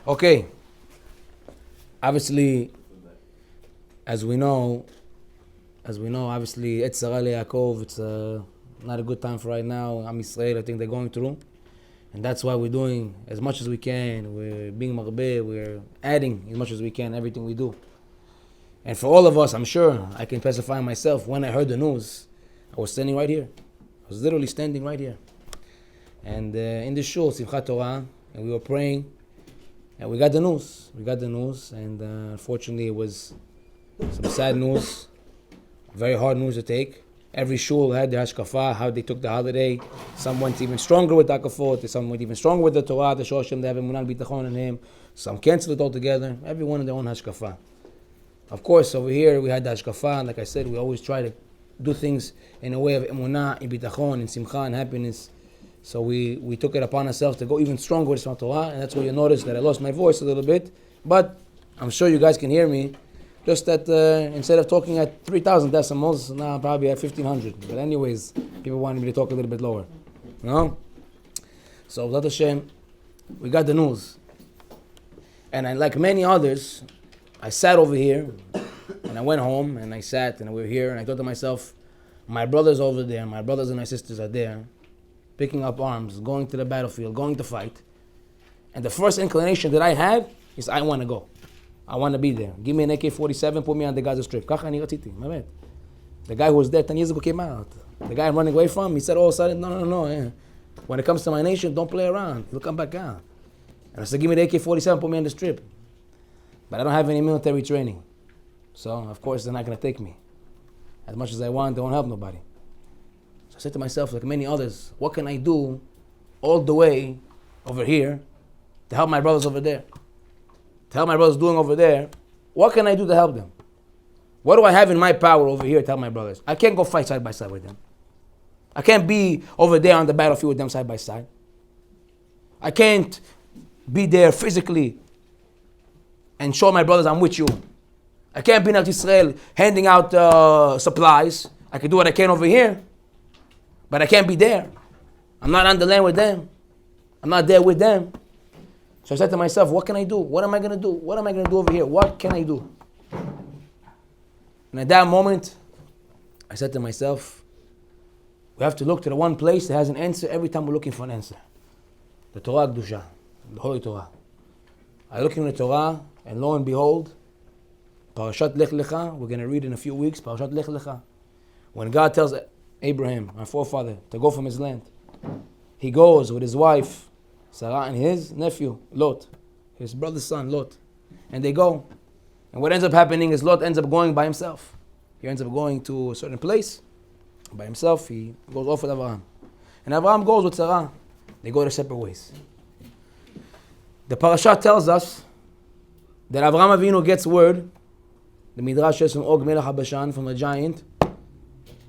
Okay. Obviously, as we know, obviously, Etzara Yaakov, it's not a good time for right now. Am Yisrael, I think they're going through. And that's why we're doing as much as we can. We're being marbeh, we're adding as much as we can, everything we do. And for all of us, I'm sure, I can specify myself, when I heard the news, I was standing right here. I was literally standing right here. And in the shul, Simchat Torah, and we were praying, and we got the news. And unfortunately, it was some sad news, very hard news to take. Every shul had their hashkafa, how they took the holiday. Some went even stronger with Hakafot, some went even stronger with the Torah, the Shoshim, they have Emunah Bitachon in him. Some canceled it altogether. Everyone in their own hashkafa. Of course, over here we had the hashkafa, and like I said, we always try to do things in a way of Emunah, in Bitachon, in Simcha, and happiness. So we took it upon ourselves to go even stronger with Torah, and that's why you notice that I lost my voice a little bit. But I'm sure you guys can hear me. Just that instead of talking at 3,000 decimals, now I'm probably at 1,500. But anyways, people wanted me to talk a little bit lower. You know? So, B'ezrat Hashem, we got the news. And like many others, I sat over here, and I went home, and I sat, and we were here, and I thought to myself, my brothers over there, my brothers and my sisters are there, picking up arms, going to the battlefield, going to fight. And the first inclination that I had is, I want to go. I want to be there. Give me an AK-47, put me on the Gaza Strip. Kacha ani ratziti, באמת. The guy who was there 10 years ago came out. The guy I'm running away from, he said all of a sudden, no. Yeah. When it comes to my nation, don't play around. He'll come back out. And I said, give me the AK-47, put me on the strip. But I don't have any military training. So, of course, they're not going to take me. As much as I want, they won't help nobody. So I said to myself, like many others, what can I do all the way over here to help my brothers over there? To help my brothers doing over there, what can I do to help them? What do I have in my power over here to help my brothers? I can't go fight side by side with them. I can't be over there on the battlefield with them side by side. I can't be there physically and show my brothers I'm with you. I can't be in Yisrael handing out supplies. I can do what I can over here, but I can't be there. I'm not on the land with them. I'm not there with them. So I said to myself, what can I do? What am I going to do? What am I going to do over here? What can I do? And at that moment, I said to myself, we have to look to the one place that has an answer every time we're looking for an answer. The Torah Kedusha, the Holy Torah. I look in the Torah, and lo and behold, Parashat Lech Lecha, we're going to read in a few weeks, Parashat Lech Lecha. When God tells Abraham, our forefather, to go from his land, he goes with his wife, Sarah, and his nephew, Lot, his brother's son, Lot. And they go. And what ends up happening is Lot ends up going by himself. He ends up going to a certain place by himself. He goes off with Abraham. And Abraham goes with Sarah. They go their separate ways. The parasha tells us that Abraham Avinu gets word, the Midrash says from Og Melech HaBashan, from a giant,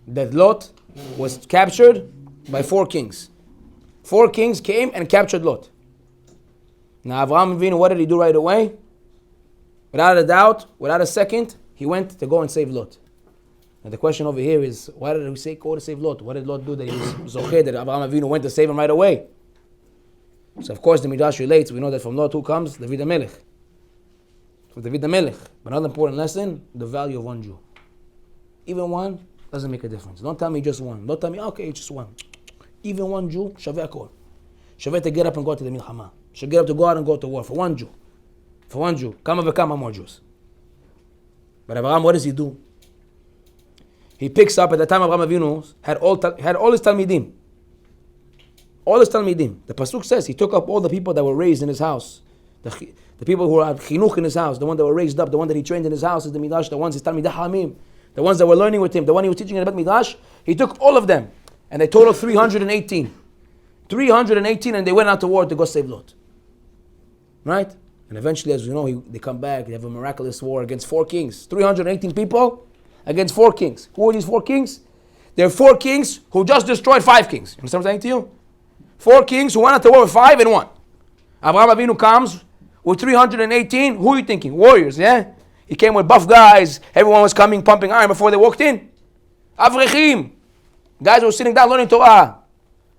that Lot was captured by 4 kings. 4 kings came and captured Lot. Now Avraham Avinu, what did he do right away? Without a doubt, without a second, he went to go and save Lot. Now the question over here is, why did he say go to save Lot? What did Lot do that he was okay that Avraham Avinu went to save him right away? So of course the Midrash relates, we know that from Lot who comes? David HaMelech. From David HaMelech. But another important lesson, the value of one Jew. Even one doesn't make a difference. Don't tell me just one. Don't tell me, okay, it's just one. Even one Jew, shaveh akol. Shaveh to get up and go to the milchama. Should get up to go out and go to war for one Jew. For one Jew. Kama v'kama more Jews. But Abraham, what does he do? He picks up, at the time Abraham Avinu had all his Talmidim. All his Talmidim. The Pasuk says he took up all the people that were raised in his house. The people who had chinuch in his house, the one that were raised up, the one that he trained in his house is the Midrash, the ones his Talmidei Hamim, the ones that were learning with him, the one he was teaching in the Midrash. He took all of them. And they totaled 318. 318, and they went out to war to go save Lot. Right? And eventually, as we know, they come back, they have a miraculous war against 4 kings. 318 people against 4 kings. Who are these 4 kings? They're 4 kings who just destroyed 5 kings. You understand what I'm saying to you? 4 kings who went out to war with 5 and 1. Abraham Avinu comes with 318. Who are you thinking? Warriors, yeah? He came with buff guys. Everyone was coming, pumping iron before they walked in. Avrechim. Guys who were sitting down learning Torah.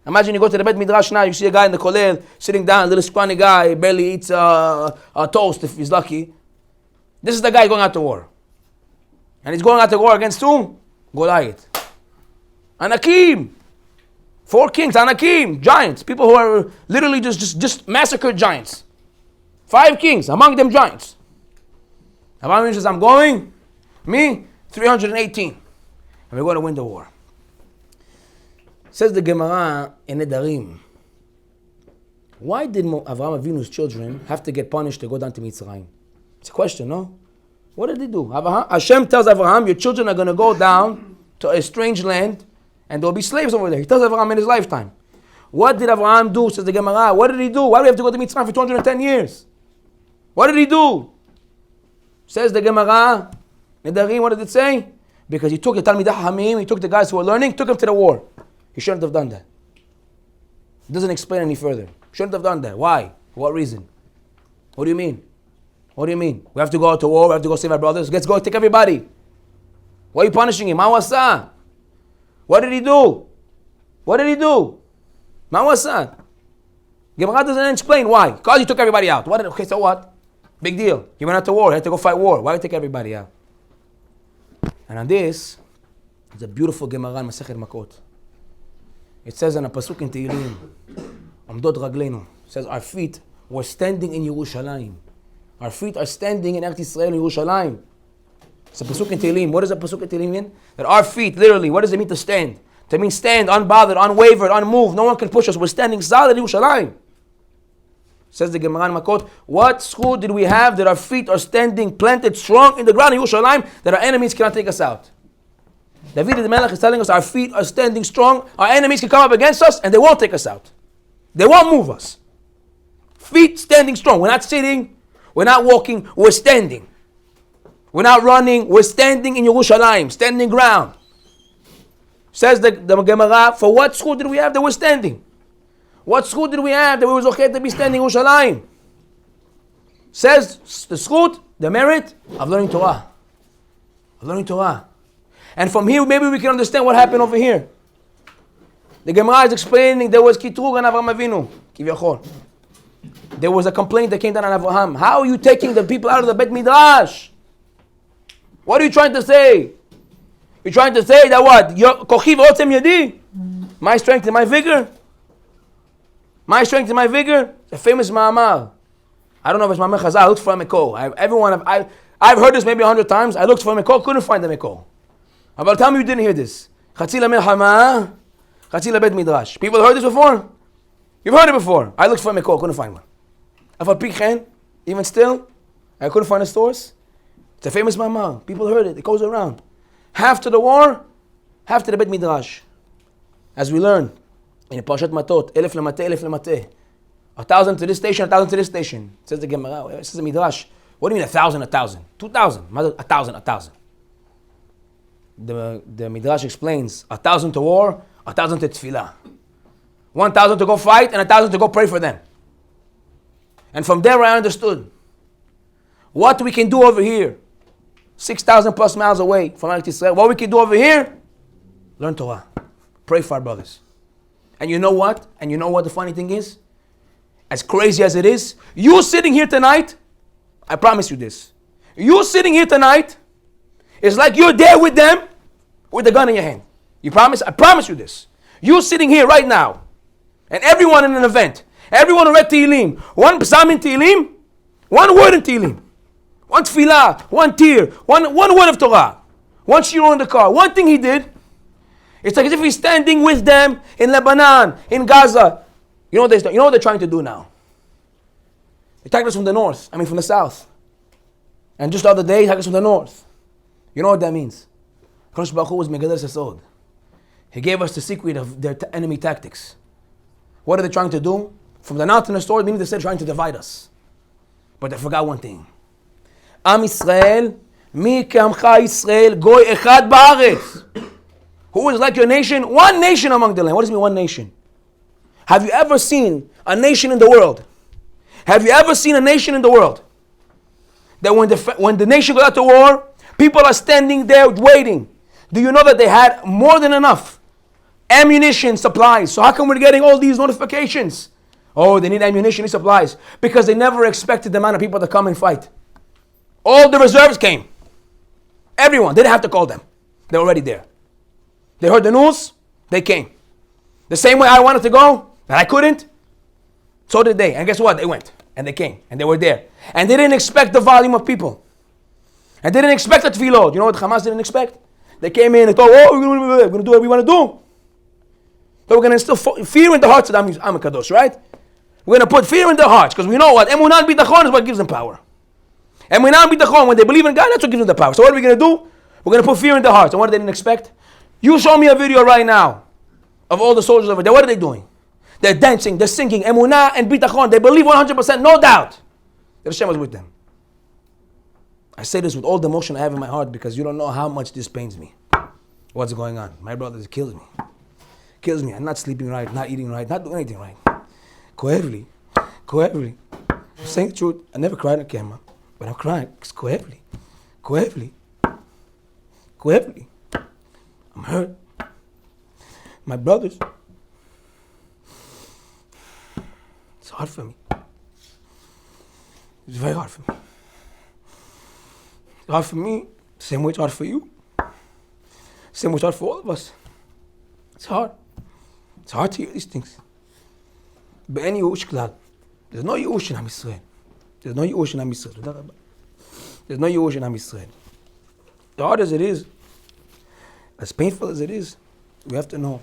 Imagine you go to the Bet Midrash now, you see a guy in the kollel sitting down, a little scrawny guy, barely eats a toast if he's lucky. This is the guy going out to war. And he's going out to war against whom? Goliath. Anakim. 4 kings, Anakim, giants. People who are literally just massacred giants. 5 kings, among them giants. Abraham says, I'm going, me, 318. And we're going to win the war. Says the Gemara in Nedarim, why did Avraham Avinu's children have to get punished to go down to Mitzrayim? It's a question, no? What did they do? Hashem tells Avraham, your children are going to go down to a strange land and there will be slaves over there. He tells Avraham in his lifetime. What did Avraham do? Says the Gemara. What did he do? Why do we have to go to Mitzrayim for 210 years? What did he do? Says the Gemara, Nedarim, what did it say? Because he took the Talmidei Hamim, he took the guys who were learning, took them to the war. He shouldn't have done that. It doesn't explain any further. Shouldn't have done that. Why? For what reason? What do you mean? What do you mean? We have to go out to war, we have to go save our brothers. Let's go take everybody. Why are you punishing him? Mawasa. What did he do? What did he do? Mawasa. Gemara doesn't explain why. Because he took everybody out. Okay, so what? Big deal. He went out to war. He had to go fight war. Why did he take everybody out? And on this, it's a beautiful Gemara in Masechet Makot. It says in a pasuk in Tehillim, Amdot Ragleinu. It says, our feet were standing in Yerushalayim. Our feet are standing in Eretz Yisrael in Yerushalayim. It's a pasuk in Tehillim. What does a pasuk in Tehillim mean? That our feet, literally, what does it mean to stand? To mean stand, unbothered, unwavered, unmoved. No one can push us. We're standing solid in Yerushalayim. Says the Gemara in Makot, what school did we have that our feet are standing, planted strong in the ground in Yerushalayim, that our enemies cannot take us out? David the Melech is telling us our feet are standing strong, our enemies can come up against us and they won't take us out. They won't move us. Feet standing strong. We're not sitting, we're not walking, we're standing. We're not running, we're standing in Yerushalayim, standing ground. Says the Gemara, for what school did we have that we're standing? What school did we have that we was okay to be standing in Yerushalayim? Says the schut, the merit of learning Torah. Of learning Torah. And from here, maybe we can understand what happened over here. The Gemara is explaining there was Kitrug on Avraham Avinu. Kivyachol. There was a complaint that came down on Avraham. How are you taking the people out of the Bet Midrash? What are you trying to say? You're trying to say that what? Kochi v'otzem yadi? My strength and my vigor? My strength and my vigor? It's a famous ma'amar. I don't know if it's Ma'amar Chazal. I looked for a Mekol. I've heard this maybe 100 times. I looked for a Mekol, couldn't find the Mekol. But tell me you didn't hear this. Chatzi la-milchama, chatzi la-bet midrash. People heard this before? You've heard it before. I looked for a Mekol, couldn't find one. Afal Pikchen, even still, I couldn't find the stores. It's a famous ma'amar. People heard it. It goes around. Half to the war, half to the Bet Midrash. As we learn in Parashat Matot, 1,000 lemate, 1,000 lemate. 1,000 to this station, 1,000 to this station. It says the Gemara, it says the Midrash. What do you mean 1,000, 1,000? 2,000. 1,000, 1,000. The Midrash explains 1,000 to war, 1,000 to tefillah. 1,000 to go fight and 1,000 to go pray for them. And from there I understood what we can do over here. 6,000 plus miles away from Eretz Yisrael. What we can do over here? Learn Torah. Pray for our brothers. And you know what? And you know what the funny thing is? As crazy as it is, you sitting here tonight, I promise you this. You sitting here tonight is like you're there with them with a gun in your hand. You promise? I promise you this. You sitting here right now, and everyone in an event, everyone who read Tehillim, one psalm in Tehillim, one word in Tehillim, one tefillah, one tear, one word of Torah, one shiur in the car, one thing he did. It's like as if he's standing with them in Lebanon, in Gaza. You know what they're trying to do now? They attacked us from the north, from the south. And just the other day, they attacked us from the north. You know what that means? Kadosh Baruch Hu was Megader Sasod. He gave us the secret of their enemy tactics. What are they trying to do? From the north and the south, meaning they're trying to divide us. But they forgot one thing. Am Yisrael, mi ke'amcha Yisrael, goy echad ba'aretz. Who is like your nation? One nation among the land. What does it mean, one nation? Have you ever seen a nation in the world? Have you ever seen a nation in the world that when the nation goes out to war, people are standing there waiting? Do you know that they had more than enough ammunition supplies. So how come we're getting all these notifications? Oh, they need ammunition supplies. Because they never expected the amount of people to come and fight. All the reserves came. Everyone. They didn't have to call them. They're already there. They heard the news. They came. The same way I wanted to go, and I couldn't. So did they. And guess what? They went. And they came. And they were there. And they didn't expect the volume of people. And they didn't expect the tefillot. You know what Hamas didn't expect? They came in and thought, oh, we're going to do what we want to do. So we're going to instill fear in the hearts of the Am Kadosh, right? We're going to put fear in their hearts. Because we know what? Emunah and bitachon is what gives them power. Emunah and bitachon, when they believe in God, that's what gives them the power. So what are we going to do? We're going to put fear in their hearts. And what they didn't expect? You show me a video right now of all the soldiers over there. What are they doing? They're dancing, they're singing, emunah and bitachon. They believe 100%, no doubt, that Hashem was with them. I say this with all the emotion I have in my heart because you don't know how much this pains me. What's going on? My brother, it kills me. Kills me. I'm not sleeping right, not eating right, not doing anything right. Coevely. I'm saying the truth. I never cried on camera, but I'm crying. It's coevely. I'm hurt. My brothers. It's hard for me. It's very hard for me. It's hard for me. Same way it's hard for you. Same way it's hard for all of us. It's hard. It's hard to hear these things. Be'en Yush Klal. There's no Yush in Am Yisrael. There's no Yush in Am Yisrael. There's no Yush in Am Yisrael. As hard as it is, as painful as it is, we have to know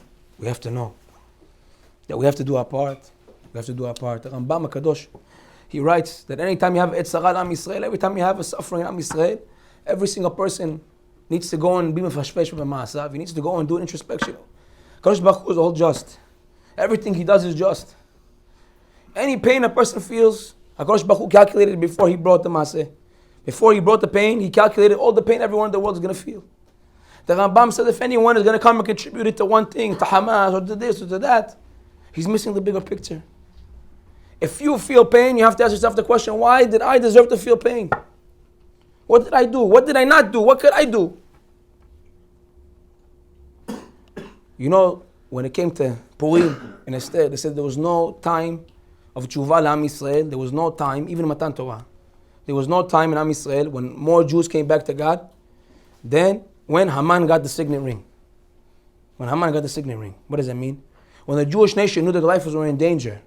that we have to do our part. We have to do our part. The Rambam HaKadosh, he writes that anytime you have Etzara Am Yisrael, every time you have a suffering in Am Yisrael, every single person needs to go and be mefashpesh b'ma'asav. He needs to go and do an introspection. Kadosh Baruch Hu is all just. Everything he does is just. Any pain a person feels, HaKadosh Baruch Hu calculated before he brought the maaseh. Before he brought the pain, he calculated all the pain everyone in the world is going to feel. The Rambam said if anyone is going to come and contribute it to one thing, to Hamas or to this or to that, he's missing the bigger picture. If you feel pain, you have to ask yourself the question, why did I deserve to feel pain? What did I do? What did I not do? What could I do? You know, when it came to Purim and Esther, they said there was no time of tshuva l'Am Yisrael. There was no time, even Matan Torah. There was no time in Am Yisrael when more Jews came back to God than when Haman got the signet ring. When Haman got the signet ring. What does that mean? When the Jewish nation knew that their life was in danger,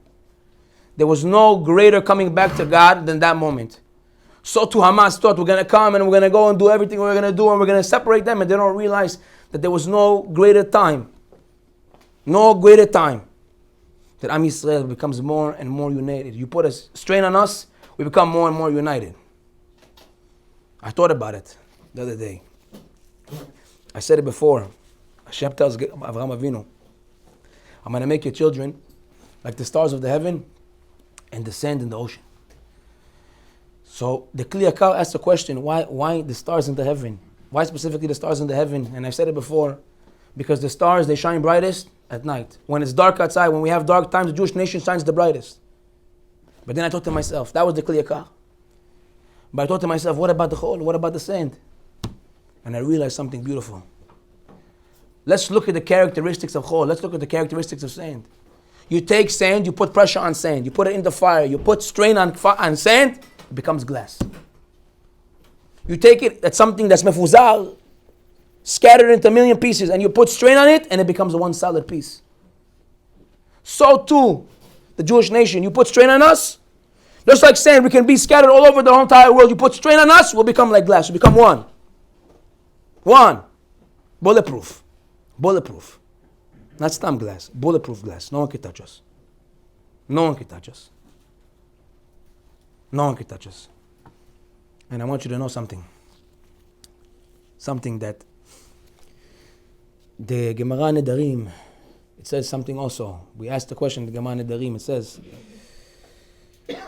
there was no greater coming back to God than that moment. So too Hamas thought we're going to come and we're going to go and do everything we're going to do and we're going to separate them, and they don't realize that there was no greater time. No greater time that Am Yisrael becomes more and more united. You put a strain on us, we become more and more united. I thought about it the other day. I said it before. Hashem tells Avraham Avinu, I'm going to make your children like the stars of the heaven and the sand in the ocean. So the Kli Yakar asked the question, why the stars in the heaven? Why specifically the stars in the heaven? And I've said it before, because the stars, they shine brightest at night. When it's dark outside, when we have dark times, the Jewish nation shines the brightest. But then I thought to myself, that was the Kli Yakar. But I thought to myself, what about the Chol? What about the sand? And I realized something beautiful. Let's look at the characteristics of Chol. Let's look at the characteristics of sand. You take sand, you put pressure on sand. You put it in the fire. You put strain on sand, it becomes glass. You take it at something that's mefuzal, scattered into a million pieces, and you put strain on it, and it becomes a one solid piece. So too, the Jewish nation, you put strain on us, just like sand, we can be scattered all over the whole entire world. You put strain on us, we'll become like glass. We'll become one. One. Bulletproof. Not stam glass, bulletproof glass. No one can touch us. No one can touch us. And I want you to know something. Something that the Gemara Nedarim, it says something also. We asked the question, the Gemara Nedarim, it says,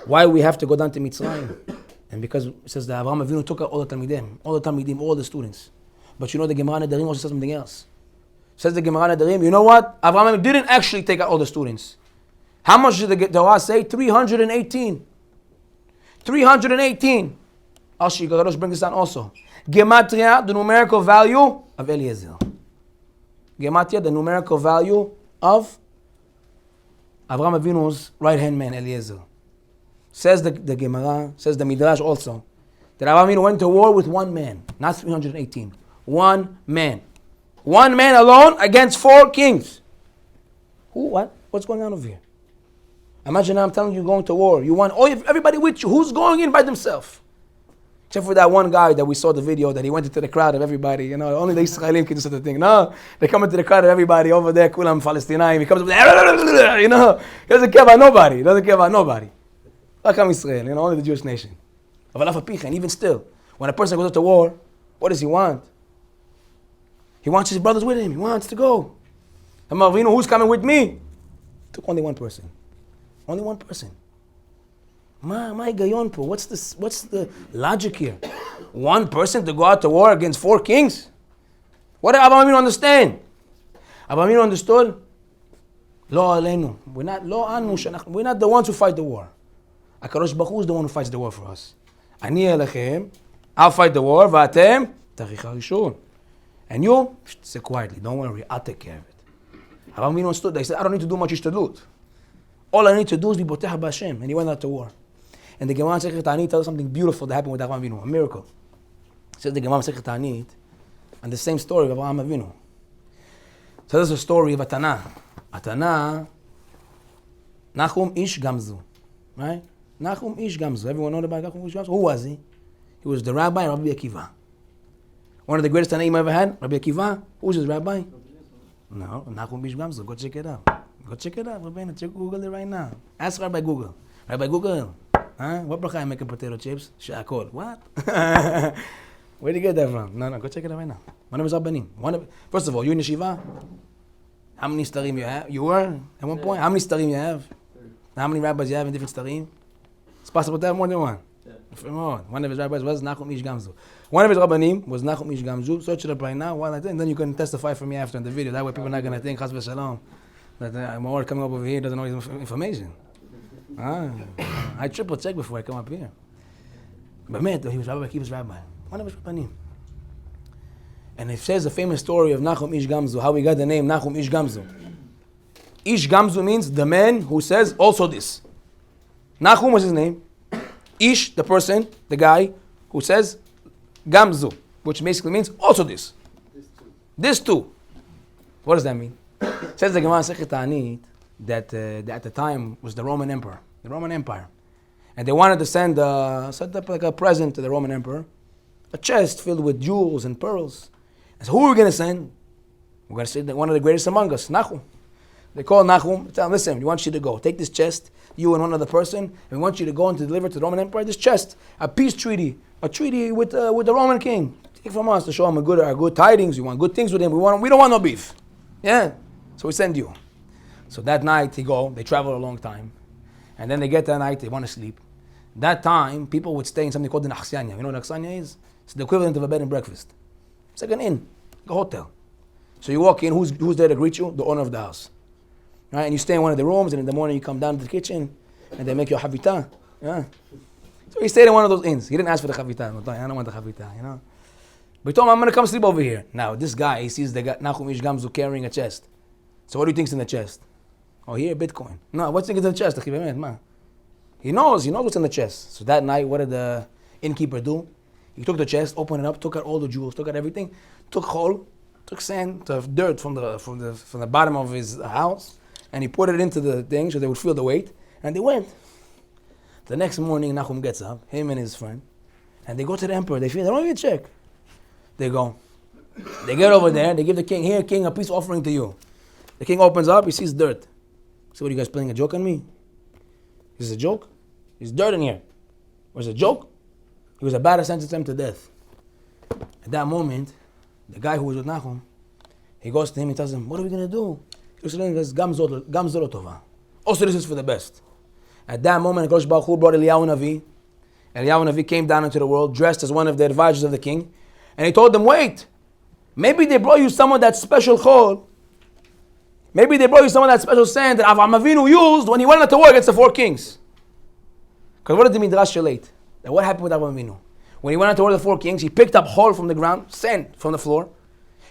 why we have to go down to Mitzrayim? And because it says that Avraham Avinu took out all the Talmidim, all the students. But you know the Gemara Nedarim also says something else. Says the Gemara Nedarim, you know what? Avraham Avinu didn't actually take out all the students. How much did the Torah say? 318. 318. Ashi Gagarosh brings this down also. Gematria, the numerical value of Eliezer. Gematria, the numerical value of Avraham Avinu's right-hand man, Eliezer. Says the Gemara, says the Midrash also, that Avraham Avinu went to war with one man, not 318. One man. One man alone against 4 kings. Who? What? What's going on over here? Imagine I'm telling you going to war. You want everybody with you. Who's going in by themselves? Except for that one guy that we saw the video that he went into the crowd of everybody. You know, only the Israelim can do such a thing. No, they come into the crowd of everybody over there. Kulam Palestinian. He comes up there. You know, he doesn't care about nobody. He doesn't care about nobody. Like Israel. You know, only the Jewish nation. And even still, when a person goes to war, what does he want? He wants his brothers with him. He wants to go. Avinu, who's coming with me? Took only one person. Only one person. My gayon po. What's the logic here? One person to go out to war against 4 kings? What did Avraham Avinu understand? Avraham Avinu understood. Lo alenu. We're not the ones who fight the war. HaKadosh Baruch Hu is the one who fights the war for us. Ani elechem. I'll fight the war. V'atem tarich harishon. And you say quietly. Don't worry. I'll take care of it. Avraham Avinu understood. They said, I don't need to do much ishtadlut. All I need to do is be botech b'Hashem. And he went out to war. And the Gemara Masechet Ta'anit tells us something beautiful that happened with Avraham Avinu, a miracle. It says the Gemara Masechet Ta'anit, and the same story of Avraham Avinu. So there's a story of Atana. Atana, Nachum Ish Gamzu, right? Nachum Ish Gamzu. Everyone know about Nachum Ish Gamzu? Who was he? He was the rabbi of Rabbi Akiva. One of the greatest Tanaim ever had, Rabbi Akiva. Who's his rabbi? No, Nachum Ish Gamzu. Go check it out. Go check it out, Rabbi. Check Google it right now. Ask Rabbi Google. Rabbi Google. Huh? What bracha I making potato chips? Sha'akol. What? Where did you get that from? No, go check it out right now. One of his Rabbanim. First of all, you in yeshiva? How many starim you have? You were at one point? How many starim you have? How many rabbis you have in different starim? It's possible to have more than one. One of his rabbis was Nachum Ish Gamzu. One of his Rabbanim was Nachum Ish Gamzu. Search it up right now. And then you can testify for me after in the video. That way people are not going to think, Chas v'shalom, that Mawar coming up over here doesn't know his information. I triple check before I come up here. But man, he was Rabbi Akiva's rabbi. One of his rabbanim. And it says the famous story of Nachum Ish Gamzu, how we got the name Nachum Ish Gamzu. Ish Gamzu means the man who says also this. Nachum was his name. Ish, the person, the guy who says Gamzu, which basically means also this. This too. What does that mean? It says the Gemara Masechet Ta'anit that at the time was the Roman Emperor, the Roman Empire. And they wanted to send up like a present to the Roman Emperor, a chest filled with jewels and pearls. And so who are we going to send? We're going to send one of the greatest among us, Nachum. They call Nachum, tell him, listen, we want you to go. Take this chest, you and one other person, and we want you to go and to deliver to the Roman Empire this chest, a peace treaty, a treaty with the Roman king. Take from us to show him our good tidings. We want good things with him. We don't want no beef. Yeah? So we send you. So that night they travel a long time. And then they get that night, they want to sleep. That time, people would stay in something called an akhsanya. You know what an akhsanya is? It's the equivalent of a bed and breakfast. It's like an inn, like a hotel. So you walk in, who's there to greet you? The owner of the house. Right? And you stay in one of the rooms, and in the morning you come down to the kitchen, and they make you a havita. Yeah. So he stayed in one of those inns. He didn't ask for the havita. I don't want the havita, you know. But he told him, I'm going to come sleep over here. Now, this guy, he sees the guy, Nachum Ish Gamzu, carrying a chest. So what do you think's in the chest? Oh, here, Bitcoin. No, what's in the chest? He knows what's in the chest. So that night, what did the innkeeper do? He took the chest, opened it up, took out all the jewels, took out everything, took sand, dirt from the bottom of his house, and he put it into the thing so they would feel the weight, and they went. The next morning, Nachum gets up, him and his friend, and they go to the emperor. They don't even check. They go. They get over there. They give the king, here, king, a peace offering to you. The king opens up. He sees dirt. So what are you guys playing a joke on me? Is this a joke? There's dirt in here. Was it a joke? He was about to sentence him to death. At that moment, the guy who was with Nachum, he goes to him and tells him, what are we going to do? He says, Gam Zolo Tova. Also, this is for the best. At that moment, HaKadosh Baruch Hu brought Eliyahu Navi. Eliyahu Navi came down into the world, dressed as one of the advisors of the king. And he told them, wait, maybe they brought you some of that special chol. Maybe they brought you some of that special sand that Avraham Avinu used when he went to war against the 4 kings. Because what did the Midrash relate? That what happened with Avraham Avinu? When he went to war with the 4 kings, he picked up hole from the ground, sand from the floor.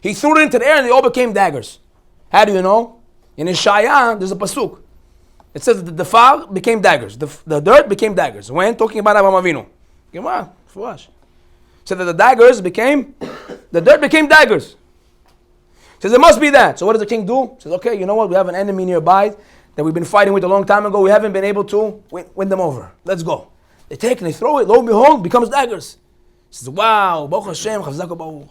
He threw it into the air and they all became daggers. How do you know? In Ishaya, there's a pasuk. It says that the far became daggers. The dirt became daggers. When? Talking about Avraham Avinu. Gemara, Fuash. Said that the dirt became daggers. Says it must be that. So what does the king do? Says, okay, you know what? We have an enemy nearby that we've been fighting with a long time ago. We haven't been able to win them over. Let's go. They take and they throw it. Lo and behold, becomes daggers. Says, wow, Baruch Hashem, Chazak Baruch.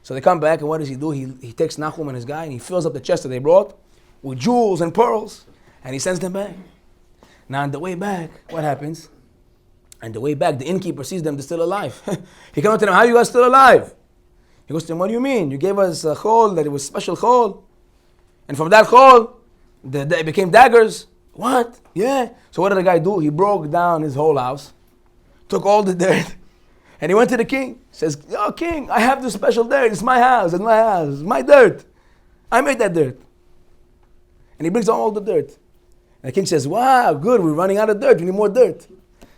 So they come back, and what does he do? He takes Nachum and his guy, and he fills up the chest that they brought with jewels and pearls, and he sends them back. Now on the way back, what happens? On the way back, the innkeeper sees them, they're still alive. He comes up to them, how are you guys still alive? He goes to them, what do you mean? You gave us a chol, that it was special chol. And from that chol, it became daggers. What? Yeah. So what did the guy do? He broke down his whole house, took all the dirt, and he went to the king. Says, oh king, I have this special dirt. It's my house. It's my house. It's my dirt. I made that dirt. And he brings all the dirt. And the king says, wow, good. We're running out of dirt. We need more dirt.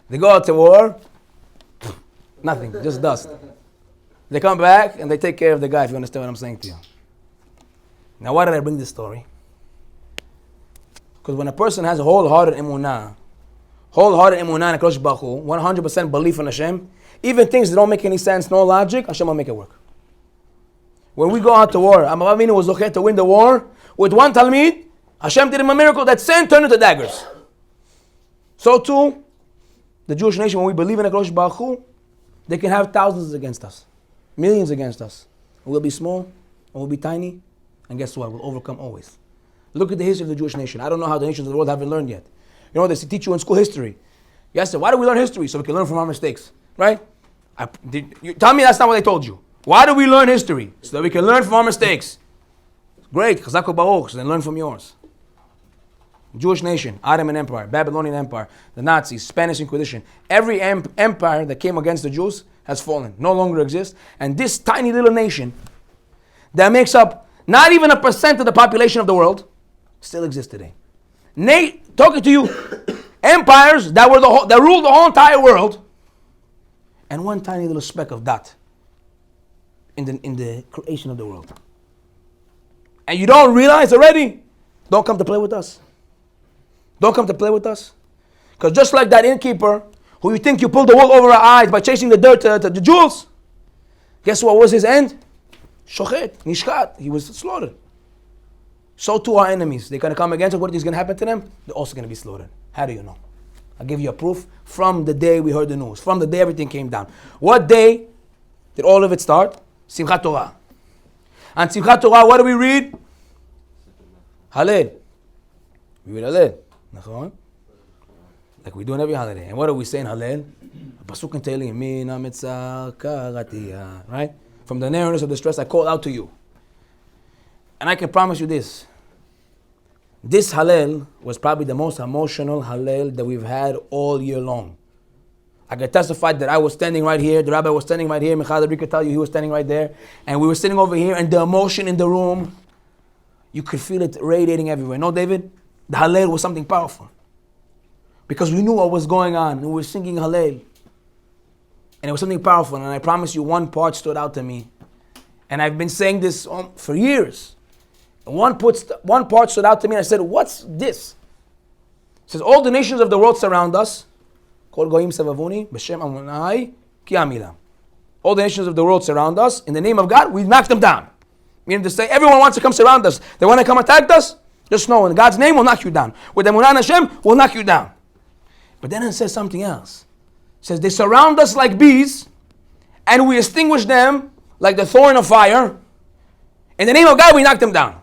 They go out to war. Nothing. Just dust. They come back and they take care of the guy, if you understand what I'm saying to you. Now, why did I bring this story? Because when a person has a wholehearted emunah in HaKadosh Baruch Hu, 100% belief in Hashem, even things that don't make any sense, no logic, Hashem will make it work. When we go out to war, Avraham Avinu was okay to win the war with one Talmid. Hashem did him a miracle that sand turned into daggers. So too, the Jewish nation, when we believe in HaKadosh Baruch Hu, they can have thousands against us, millions against us. We'll be small, and we'll be tiny, and guess what? We'll overcome always. Look at the history of the Jewish nation. I don't know how the nations of the world haven't learned yet. You know what they teach you in school? History. Yes, sir. Why do we learn history? So we can learn from our mistakes, right? Tell me that's not what they told you. Why do we learn history? So that we can learn from our mistakes. Great. Chazak Baruch. So then learn from yours. Jewish nation, Ottoman Empire, Babylonian Empire, the Nazis, Spanish Inquisition. Every empire that came against the Jews has fallen, no longer exists. And this tiny little nation that makes up not even 1% of the population of the world still exists today. Talking to you, empires that ruled the whole entire world, and one tiny little speck of dot in the creation of the world. And you don't realize already? Don't come to play with us. Don't come to play with us. Because just like that innkeeper, who you think you pulled the wool over our eyes by chasing the dirt to the jewels, guess what was his end? Shochet, nishkat. He was slaughtered. So too our enemies. They're going to come against us. What is going to happen to them? They're also going to be slaughtered. How do you know? I'll give you a proof from the day we heard the news. From the day everything came down. What day did all of it start? Simchat Torah. And Simchat Torah, what do we read? Hallel. We read Hallel. Like we do in every holiday. And what are we saying, Hallel? Pasuk in Tehillim, Mina Mitzar Karatiya. Right? From the narrowness of distress, I call out to you. And I can promise you this. This Hallel was probably the most emotional Hallel that we've had all year long. I can testify that I was standing right here, the rabbi was standing right here, Michal Adri could tell you he was standing right there, and we were sitting over here, and the emotion in the room, you could feel it radiating everywhere. No, David? The Hallel was something powerful. Because we knew what was going on, and we were singing Hallel. And it was something powerful, and I promise you one part stood out to me. And I've been saying this for years. And one part stood out to me, and I said, what's this? It says, all the nations of the world surround us. Kol goyim savavuni, b'shem amunai, ki amilam. All the nations of the world surround us. In the name of God, we knock them down. Meaning to say, everyone wants to come surround us. They want to come attack us. Just know, in God's name, we'll knock you down. With Emunah Hashem, we'll knock you down. But then it says something else. It says, they surround us like bees, and we extinguish them like the thorn of fire. In the name of God, we knock them down.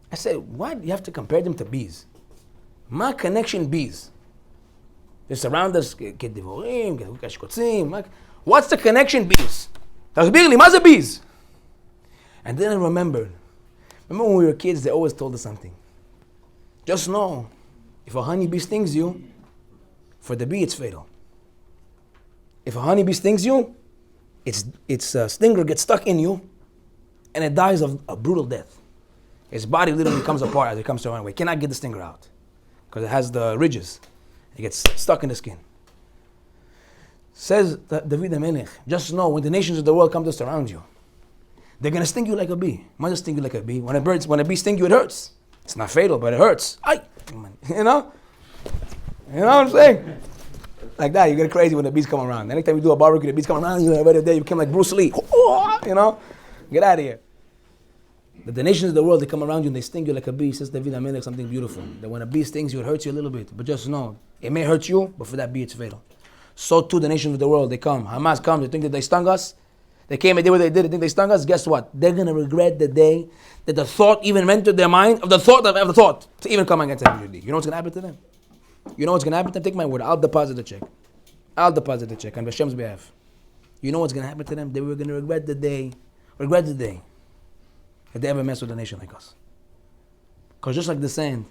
I said, why do you have to compare them to bees? My connection bees. They surround us, what's the connection bees? Bees. And then I remember when we were kids, they always told us something. Just know, if a honeybee stings you, for the bee it's fatal. If a honeybee stings you, its stinger gets stuck in you, and it dies of a brutal death. Its body literally comes apart as it comes to run away. It cannot get the stinger out because it has the ridges. It gets stuck in the skin. Says David HaMelech, just know when the nations of the world come to surround you, They're going to sting you like a bee. Why does it sting you like a bee? When a bee stings you, it hurts. It's not fatal, but it hurts. Aye. You know? You know what I'm saying? Like that, you get crazy when the bees come around. Anytime you do a barbecue, the bees come around, every day you become like Bruce Lee. You know? Get out of here. But the nations of the world, they come around you and they sting you like a bee. Says David HaMelech something beautiful. That when a bee stings you, it hurts you a little bit. But just know, it may hurt you, but for that bee, it's fatal. So too, the nations of the world, they come. Hamas comes, they think that they stung us. They came and did what they did, they think they stung us. Guess what? They're going to regret the day that the thought even entered their mind of the thought to even come against them. You know what's going to happen to them? You know what's going to happen to them? Take my word. I'll deposit the check. I'll deposit the check on Hashem's behalf. You know what's going to happen to them? They were going to regret the day that they ever mess with a nation like us. Because just like the sand,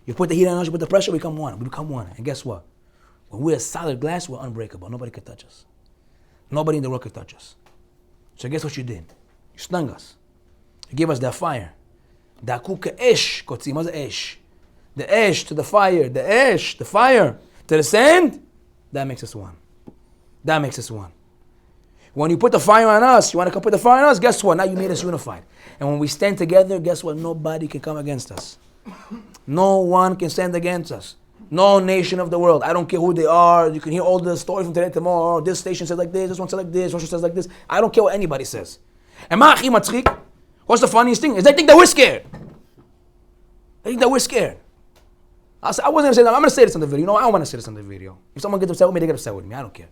you put the heat on us, you put the pressure, we become one. We become one. And guess what? When we're solid glass, we're unbreakable. Nobody can touch us. Nobody in the world can touch us. So guess what you did? You stung us. You gave us that fire. Da'ku ka'esh, kotzim. What's the esh? The ash to the fire. The ash, the fire to the sand. That makes us one. That makes us one. When you put the fire on us, you want to come put the fire on us, guess what? Now you made us unified. And when we stand together, guess what? Nobody can come against us. No one can stand against us. No nation of the world. I don't care who they are. You can hear all the stories from today tomorrow. This station says like this one says like this, one says like this. I don't care what anybody says. And what's the funniest thing? Is they think that we're scared. They think that we're scared. I wasn't going to say that. I'm going to say this on the video. You know, I don't want to say this on the video. If someone gets upset with me, they get upset with me. I don't care.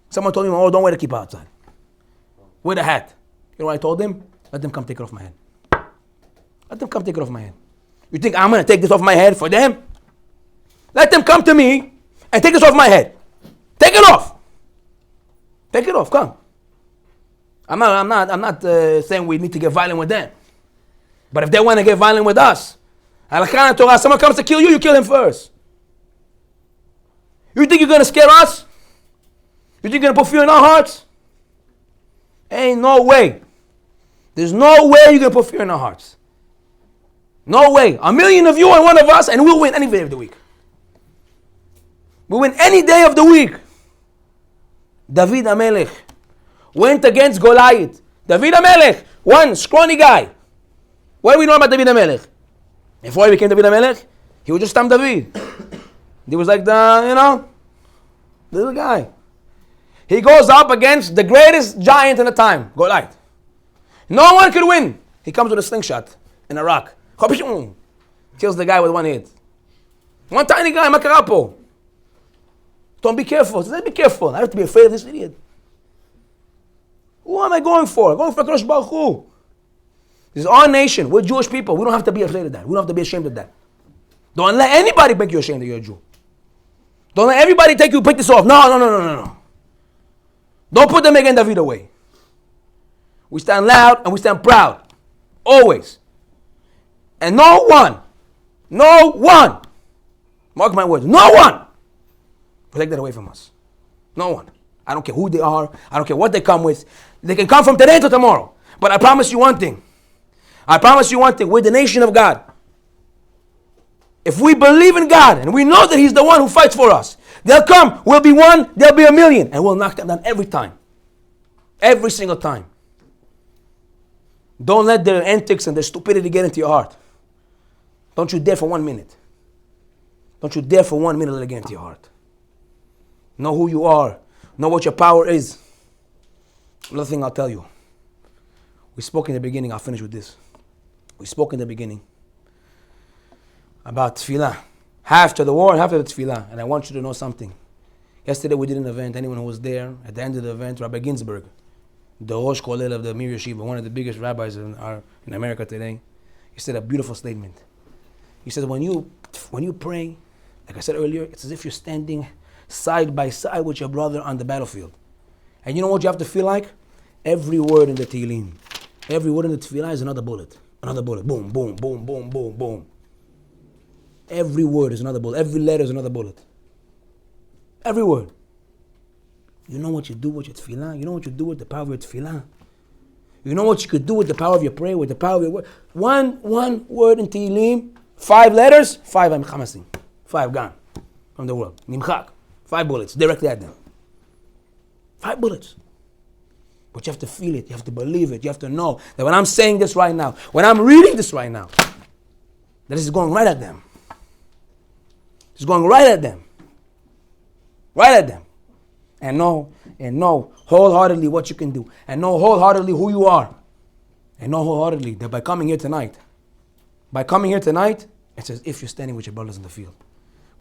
Someone told me, oh, don't wear the kippah outside. Wear the hat. You know what I told them? Let them come take it off my head. Let them come take it off my head. You think I'm going to take this off my head for them? Let them come to me and take this off my head. Take it off. Take it off. Come. I'm not saying we need to get violent with them. But if they want to get violent with us, Torah, someone comes to kill you, you kill him first. You think you're going to scare us? You think you're going to put fear in our hearts? Ain't no way. There's no way you're going to put fear in our hearts. No way. 1,000,000 of you and one of us, and we'll win any day of the week. We'll win any day of the week. David HaMelech went against Goliath. David HaMelech, one scrawny guy. What do we know about David HaMelech? Before he became David HaMelech, he was just Tam David. He was like the, little guy. He goes up against the greatest giant in the time, Goliath. No one could win. He comes with a slingshot and a rock. Kills the guy with one hit. One tiny guy, Makarapo. Don't be careful. He says, be careful. I have to be afraid of this idiot. Who am I going for? I'm going for Kadosh Baruch Hu. This is our nation. We're Jewish people. We don't have to be afraid of that. We don't have to be ashamed of that. Don't let anybody make you ashamed that you're a Jew. Don't let everybody take this off. No. Don't put the Megan David away. We stand loud and we stand proud. Always. And no one, mark my words, no one will take that away from us. No one. I don't care who they are. I don't care what they come with. They can come from today to tomorrow. But I promise you one thing. We're the nation of God. If we believe in God and we know that He's the one who fights for us, they'll come, we'll be one, they'll be 1,000,000, and we'll knock them down every time. Every single time. Don't let their antics and their stupidity get into your heart. Don't you dare for 1 minute. Don't you dare for 1 minute let it get into your heart. Know who you are. Know what your power is. Another thing I'll tell you. We spoke in the beginning, I'll finish with this. We spoke in the beginning about tefillah. Half to the war, half to the tefillah. And I want you to know something. Yesterday we did an event, anyone who was there, at the end of the event, Rabbi Ginsburg, the Rosh Kolel of the Mir Yeshiva, one of the biggest rabbis in America today, he said a beautiful statement. He said, when you pray, like I said earlier, it's as if you're standing side by side with your brother on the battlefield. And you know what you have to feel like? Every word in the Tehillim, every word in the tefillah is another bullet. Another bullet. Boom, boom, boom, boom, boom, boom. Every word is another bullet. Every letter is another bullet. Every word. You know what you do with your tefillah? You know what you do with the power of your tefillah? You know what you could do with the power of your prayer, with the power of your word? One word in Tehillim, 5 letters, 5 I'm chamasim. 5 gone from the world. Nimchak. 5 bullets directly at them. 5 bullets. But you have to feel it. You have to believe it. You have to know that when I'm saying this right now, when I'm reading this right now, that this is going right at them. It's going right at them. Right at them. And know wholeheartedly what you can do. And know wholeheartedly who you are. And know wholeheartedly that by coming here tonight, it's as if you're standing with your brothers in the field.